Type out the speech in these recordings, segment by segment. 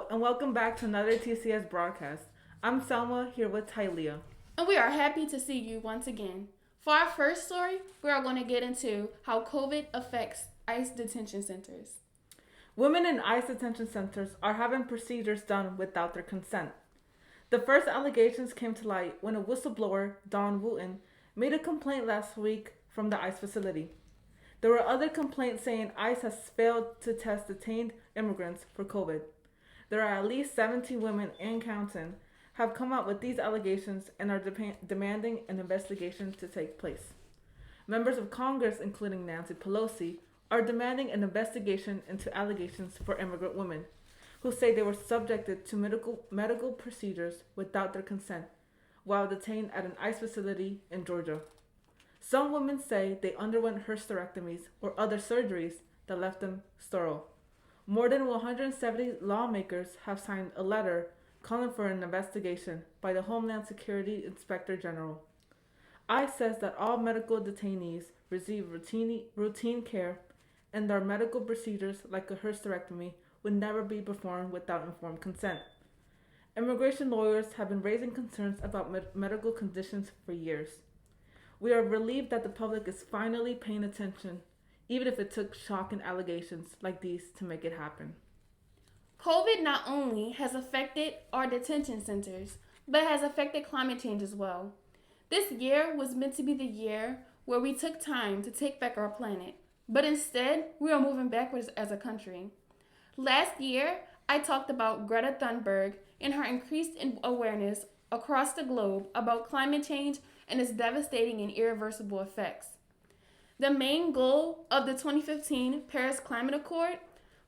Hello, and welcome back to another TCS broadcast. I'm Salma here with Tyleiah. And we are happy to see you once again. For our first story, we are going to get into how COVID affects ICE detention centers. Women in ICE detention centers are having procedures done without their consent. The first allegations came to light when a whistleblower, Dawn Wooten, made a complaint last week from the ICE facility. There were other complaints saying ICE has failed to test detained immigrants for COVID. There are at least 17 women and counting have come out with these allegations and are demanding an investigation to take place. Members of Congress, including Nancy Pelosi, are demanding an investigation into allegations for immigrant women who say they were subjected to medical procedures without their consent while detained at an ICE facility in Georgia. Some women say they underwent hysterectomies or other surgeries that left them sterile. More than 170 lawmakers have signed a letter calling for an investigation by the Homeland Security Inspector General. ICE says that all medical detainees receive routine care and their medical procedures like a hysterectomy would never be performed without informed consent. Immigration lawyers have been raising concerns about medical conditions for years. We are relieved that the public is finally paying attention, even if it took shocking allegations like these to make it happen. COVID not only has affected our detention centers, but has affected climate change as well. This year was meant to be the year where we took time to take back our planet, but instead, we are moving backwards as a country. Last year, I talked about Greta Thunberg and her increased awareness across the globe about climate change and its devastating and irreversible effects. The main goal of the 2015 Paris Climate Accord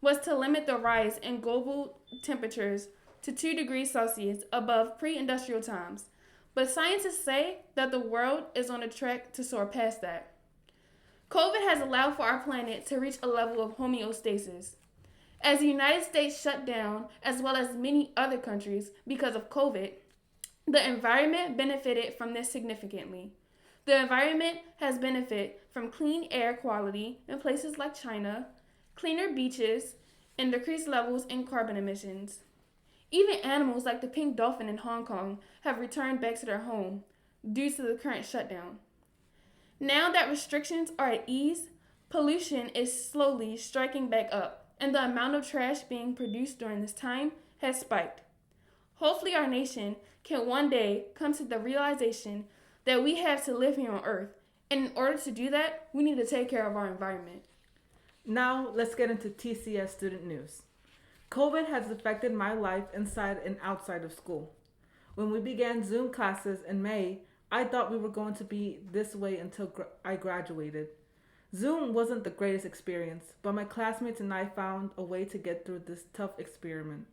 was to limit the rise in global temperatures to 2 degrees Celsius above pre-industrial times, but scientists say that the world is on a track to soar past that. COVID has allowed for our planet to reach a level of homeostasis. As the United States shut down, as well as many other countries, because of COVID, the environment benefited from this significantly. The environment has benefited from clean air quality in places like China, cleaner beaches, and decreased levels in carbon emissions. Even animals like the pink dolphin in Hong Kong have returned back to their home due to the current shutdown. Now that restrictions are at ease, pollution is slowly striking back up, and the amount of trash being produced during this time has spiked. Hopefully our nation can one day come to the realization that we have to live here on Earth, and in order to do that, we need to take care of our environment. Now, let's get into TCS student news. COVID has affected my life inside and outside of school. When we began Zoom classes in May, I thought we were going to be this way until I graduated. Zoom wasn't the greatest experience, but my classmates and I found a way to get through this tough experiment.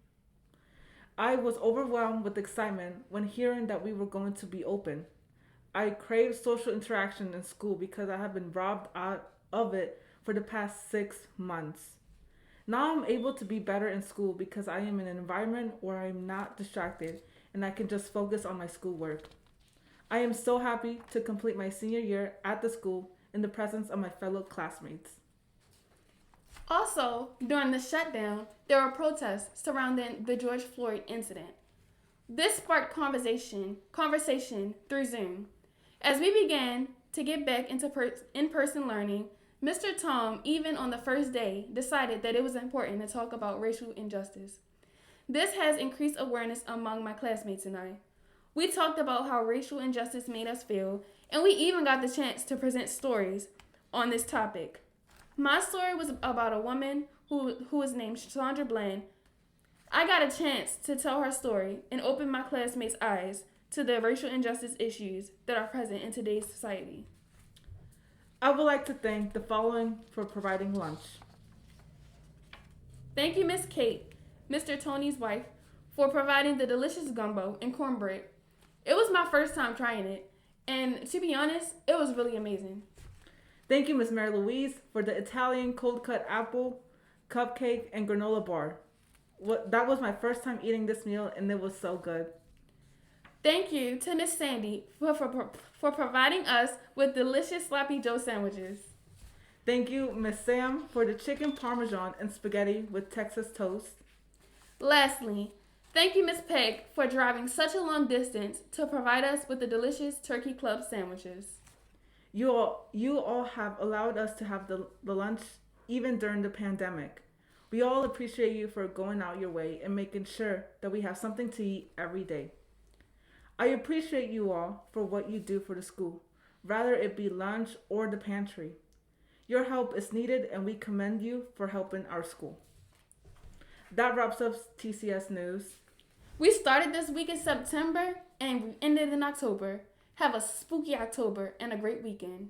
I was overwhelmed with excitement when hearing that we were going to be open. I craved social interaction in school because I have been robbed out of it for the past 6 months. Now I'm able to be better in school because I am in an environment where I'm not distracted and I can just focus on my schoolwork. I am so happy to complete my senior year at the school in the presence of my fellow classmates. Also, during the shutdown, there were protests surrounding the George Floyd incident. This sparked conversation through Zoom. As we began to get back into in-person learning, Mr. Tom, even on the first day, decided that it was important to talk about racial injustice. This has increased awareness among my classmates and I. We talked about how racial injustice made us feel, and we even got the chance to present stories on this topic. My story was about a woman who was named Chandra Bland. I got a chance to tell her story and open my classmates' eyes to the racial injustice issues that are present in today's society. I would like to thank the following for providing lunch. Thank you, Miss Kate, Mr. Tony's wife, for providing the delicious gumbo and cornbread. It was my first time trying it, and to be honest, it was really amazing. Thank you, Miss Mary Louise, for the Italian cold-cut apple, cupcake, and granola bar. That was my first time eating this meal, and it was so good. Thank you to Miss Sandy for providing us with delicious Sloppy Joe sandwiches. Thank you, Miss Sam, for the chicken parmesan and spaghetti with Texas toast. Lastly, thank you, Miss Peg, for driving such a long distance to provide us with the delicious Turkey Club sandwiches. You all have allowed us to have the lunch even during the pandemic. We all appreciate you for going out your way and making sure that we have something to eat every day. I appreciate you all for what you do for the school, rather it be lunch or the pantry. Your help is needed and we commend you for helping our school. That wraps up TCS News. We started this week in September and we ended in October. Have a spooky October and a great weekend.